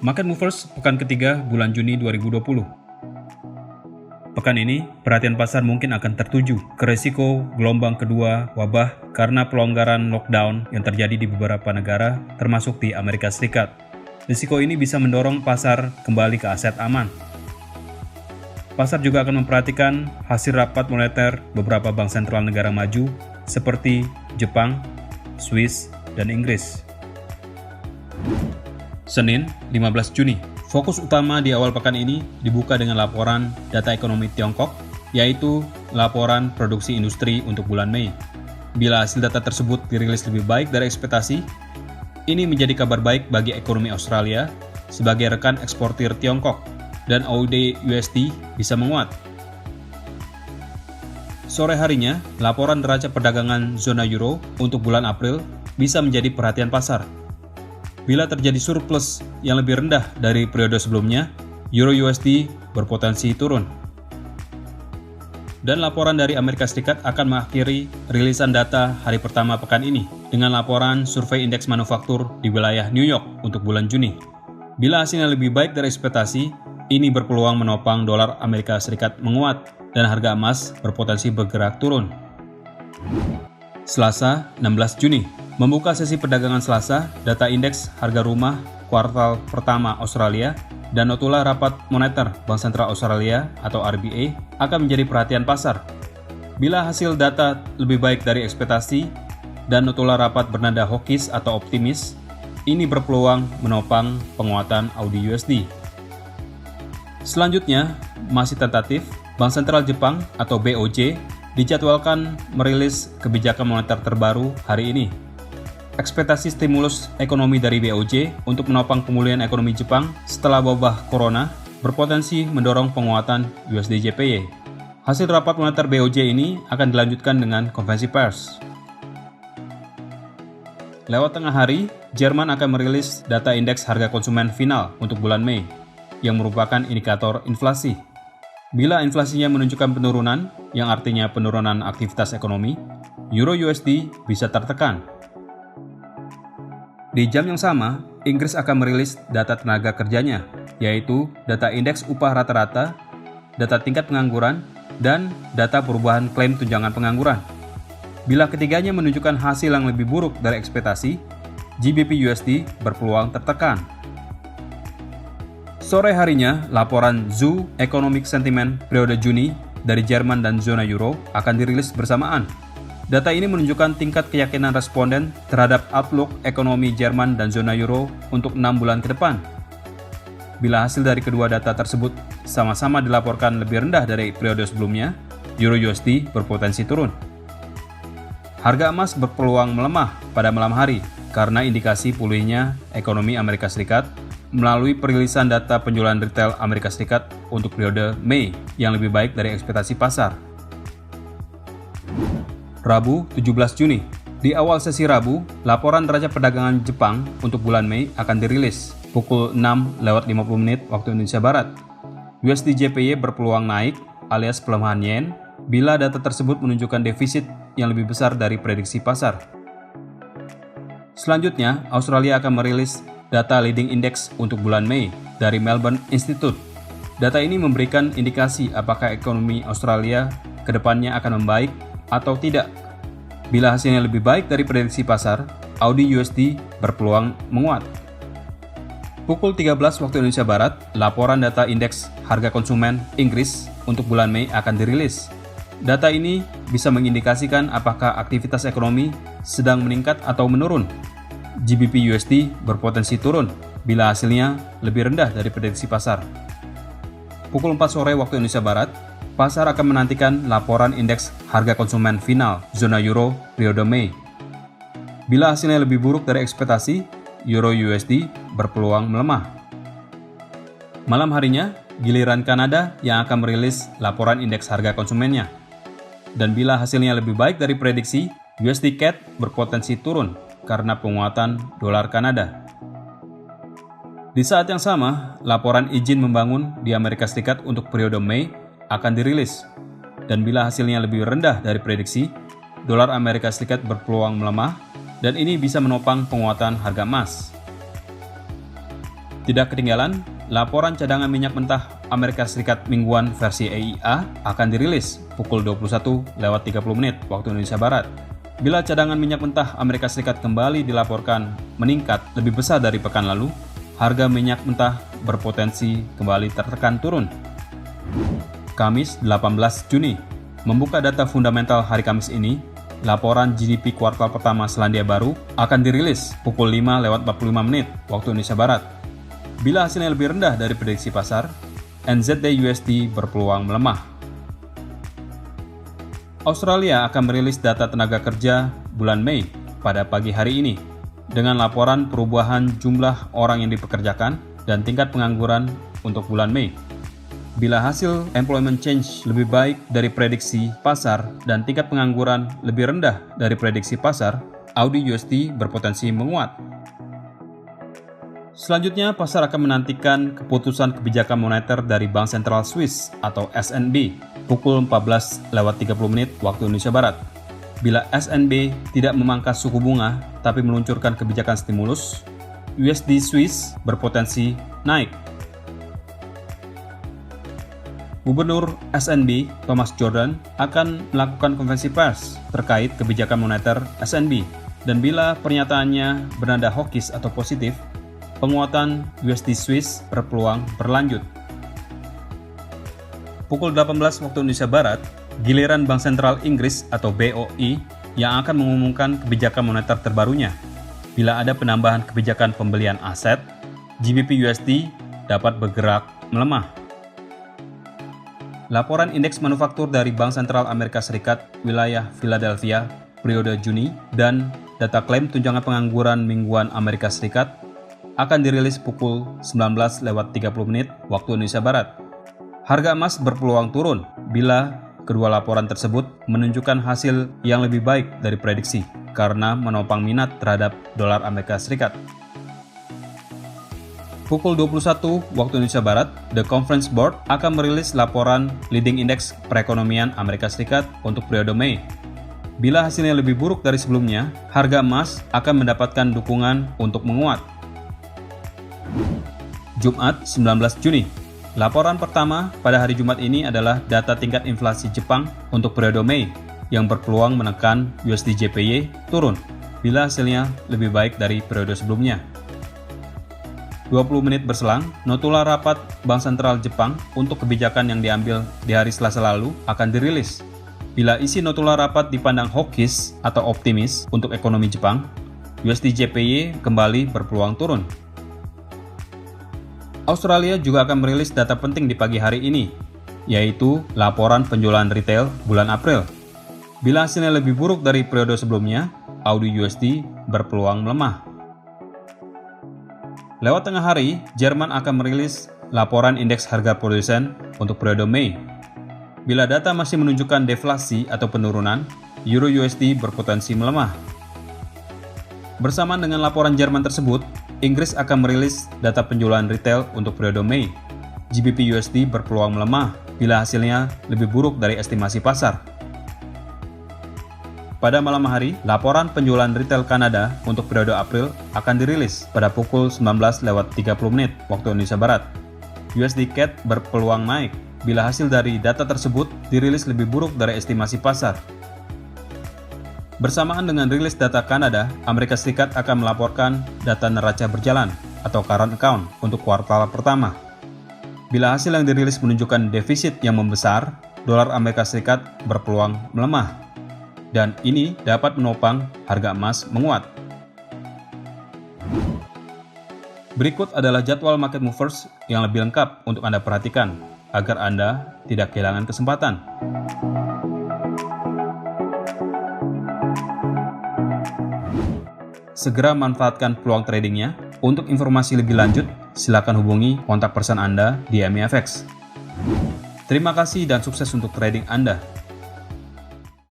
Market Movers pekan ketiga bulan Juni 2020. Pekan ini, perhatian pasar mungkin akan tertuju ke risiko gelombang kedua wabah karena pelonggaran lockdown yang terjadi di beberapa negara, termasuk di Amerika Serikat. Risiko ini bisa mendorong pasar kembali ke aset aman. Pasar juga akan memperhatikan hasil rapat moneter beberapa bank sentral negara maju seperti Jepang, Swiss, dan Inggris. Senin, 15 Juni. Fokus utama di awal pekan ini dibuka dengan laporan data ekonomi Tiongkok, yaitu laporan produksi industri untuk bulan Mei. Bila hasil data tersebut dirilis lebih baik dari ekspektasi, ini menjadi kabar baik bagi ekonomi Australia sebagai rekan eksportir Tiongkok, dan AUD USD bisa menguat. Sore harinya, laporan neraca perdagangan zona euro untuk bulan April bisa menjadi perhatian pasar. Bila terjadi surplus yang lebih rendah dari periode sebelumnya, euro USD berpotensi turun. Dan laporan dari Amerika Serikat akan mengakhiri rilisan data hari pertama pekan ini dengan laporan survei indeks manufaktur di wilayah New York untuk bulan Juni. Bila hasilnya lebih baik dari ekspektasi, ini berpeluang menopang dolar Amerika Serikat menguat dan harga emas berpotensi bergerak turun. Selasa, 16 Juni. Membuka sesi perdagangan Selasa, data indeks harga rumah kuartal pertama Australia dan notula rapat moneter Bank Sentral Australia atau RBA akan menjadi perhatian pasar. Bila hasil data lebih baik dari ekspektasi dan notula rapat bernada hawkish atau optimis, ini berpeluang menopang penguatan AUD USD. Selanjutnya, masih tentatif, Bank Sentral Jepang atau BOJ dijadwalkan merilis kebijakan moneter terbaru hari ini. Ekspektasi stimulus ekonomi dari BOJ untuk menopang pemulihan ekonomi Jepang setelah wabah corona berpotensi mendorong penguatan USD JPY. Hasil rapat moneter BOJ ini akan dilanjutkan dengan konferensi pers. Lewat tengah hari, Jerman akan merilis data indeks harga konsumen final untuk bulan Mei, yang merupakan indikator inflasi. Bila inflasinya menunjukkan penurunan, yang artinya penurunan aktivitas ekonomi, euro USD bisa tertekan. Di jam yang sama, Inggris akan merilis data tenaga kerjanya, yaitu data indeks upah rata-rata, data tingkat pengangguran, dan data perubahan klaim tunjangan pengangguran. Bila ketiganya menunjukkan hasil yang lebih buruk dari ekspektasi, GBP USD berpeluang tertekan. Sore harinya, laporan ZEW Economic Sentiment periode Juni dari Jerman dan zona euro akan dirilis bersamaan. Data ini menunjukkan tingkat keyakinan responden terhadap outlook ekonomi Jerman dan zona euro untuk 6 bulan ke depan. Bila hasil dari kedua data tersebut sama-sama dilaporkan lebih rendah dari periode sebelumnya, euro USD berpotensi turun. Harga emas berpeluang melemah pada malam hari karena indikasi pulihnya ekonomi Amerika Serikat melalui perilisan data penjualan retail Amerika Serikat untuk periode Mei yang lebih baik dari ekspektasi pasar. Rabu, 17 Juni. Di awal sesi Rabu, laporan neraca perdagangan Jepang untuk bulan Mei akan dirilis pukul 6:50 waktu Indonesia Barat. USD JPY berpeluang naik alias pelemahan yen bila data tersebut menunjukkan defisit yang lebih besar dari prediksi pasar. Selanjutnya, Australia akan merilis data leading index untuk bulan Mei dari Melbourne Institute. Data ini memberikan indikasi apakah ekonomi Australia ke depannya akan membaik atau tidak. Bila hasilnya lebih baik dari prediksi pasar, AUD USD berpeluang menguat. Pukul 13 waktu Indonesia Barat, laporan data indeks harga konsumen Inggris untuk bulan Mei akan dirilis. Data ini bisa mengindikasikan apakah aktivitas ekonomi sedang meningkat atau menurun. GBP USD berpotensi turun bila hasilnya lebih rendah dari prediksi pasar. Pukul 4 sore waktu Indonesia Barat, pasar akan menantikan laporan indeks harga konsumen final zona euro periode Mei. Bila hasilnya lebih buruk dari ekspektasi, euro USD berpeluang melemah. Malam harinya, giliran Kanada yang akan merilis laporan indeks harga konsumennya. Dan bila hasilnya lebih baik dari prediksi, USD CAD berpotensi turun karena penguatan dolar Kanada. Di saat yang sama, laporan izin membangun di Amerika Serikat untuk periode Mei akan dirilis, dan bila hasilnya lebih rendah dari prediksi, dolar Amerika Serikat berpeluang melemah, dan ini bisa menopang penguatan harga emas. Tidak ketinggalan, laporan cadangan minyak mentah Amerika Serikat mingguan versi EIA akan dirilis pukul 21:30 waktu Indonesia Barat. Bila cadangan minyak mentah Amerika Serikat kembali dilaporkan meningkat lebih besar dari pekan lalu, harga minyak mentah berpotensi kembali tertekan turun. Kamis 18 Juni, membuka data fundamental hari Kamis ini, laporan GDP kuartal pertama Selandia Baru akan dirilis pukul 5:45 waktu Indonesia Barat. Bila hasilnya lebih rendah dari prediksi pasar, NZD/USD berpeluang melemah. Australia akan merilis data tenaga kerja bulan Mei pada pagi hari ini, dengan laporan perubahan jumlah orang yang dipekerjakan dan tingkat pengangguran untuk bulan Mei. Bila hasil employment change lebih baik dari prediksi pasar dan tingkat pengangguran lebih rendah dari prediksi pasar, AUD/USD berpotensi menguat. Selanjutnya, pasar akan menantikan keputusan kebijakan moneter dari Bank Sentral Swiss atau SNB pukul 14:30 waktu Indonesia Barat. Bila SNB tidak memangkas suku bunga tapi meluncurkan kebijakan stimulus, USD Swiss berpotensi naik. Gubernur SNB, Thomas Jordan, akan melakukan konferensi pers terkait kebijakan moneter SNB, dan bila pernyataannya bernada hawkish atau positif, penguatan USD Swiss berpeluang berlanjut. Pukul 18 waktu Indonesia Barat, giliran Bank Sentral Inggris atau BOE yang akan mengumumkan kebijakan moneter terbarunya. Bila ada penambahan kebijakan pembelian aset, GBP USD dapat bergerak melemah. Laporan indeks manufaktur dari Bank Sentral Amerika Serikat wilayah Philadelphia periode Juni dan data klaim tunjangan pengangguran mingguan Amerika Serikat akan dirilis pukul 19:30 waktu Indonesia Barat. Harga emas berpeluang turun bila kedua laporan tersebut menunjukkan hasil yang lebih baik dari prediksi karena menopang minat terhadap dolar Amerika Serikat. Pukul 21 waktu Indonesia Barat, The Conference Board akan merilis laporan leading index perekonomian Amerika Serikat untuk periode Mei. Bila hasilnya lebih buruk dari sebelumnya, harga emas akan mendapatkan dukungan untuk menguat. Jumat 19 Juni. Laporan pertama pada hari Jumat ini adalah data tingkat inflasi Jepang untuk periode Mei yang berpeluang menekan USD JPY turun bila hasilnya lebih baik dari periode sebelumnya. 20 menit berselang, notula rapat Bank Sentral Jepang untuk kebijakan yang diambil di hari Selasa lalu akan dirilis. Bila isi notula rapat dipandang hawkish atau optimis untuk ekonomi Jepang, USD JPY kembali berpeluang turun. Australia juga akan merilis data penting di pagi hari ini, yaitu laporan penjualan retail bulan April. Bila hasilnya lebih buruk dari periode sebelumnya, AUD/USD berpeluang melemah. Lewat tengah hari, Jerman akan merilis laporan indeks harga produsen untuk periode Mei. Bila data masih menunjukkan deflasi atau penurunan, Euro/USD berpotensi melemah. Bersamaan dengan laporan Jerman tersebut, Inggris akan merilis data penjualan retail untuk periode Mei. GBP USD berpeluang melemah bila hasilnya lebih buruk dari estimasi pasar. Pada malam hari, laporan penjualan retail Kanada untuk periode April akan dirilis pada pukul 19:30 waktu Indonesia Barat. USD CAD berpeluang naik bila hasil dari data tersebut dirilis lebih buruk dari estimasi pasar. Bersamaan dengan rilis data Kanada, Amerika Serikat akan melaporkan data neraca berjalan atau current account untuk kuartal pertama. Bila hasil yang dirilis menunjukkan defisit yang membesar, dolar Amerika Serikat berpeluang melemah. Dan ini dapat menopang harga emas menguat. Berikut adalah jadwal market movers yang lebih lengkap untuk Anda perhatikan agar Anda tidak kehilangan kesempatan. Segera manfaatkan peluang tradingnya. Untuk informasi lebih lanjut, silakan hubungi kontak person Anda di MEFX. Terima kasih dan sukses untuk trading Anda.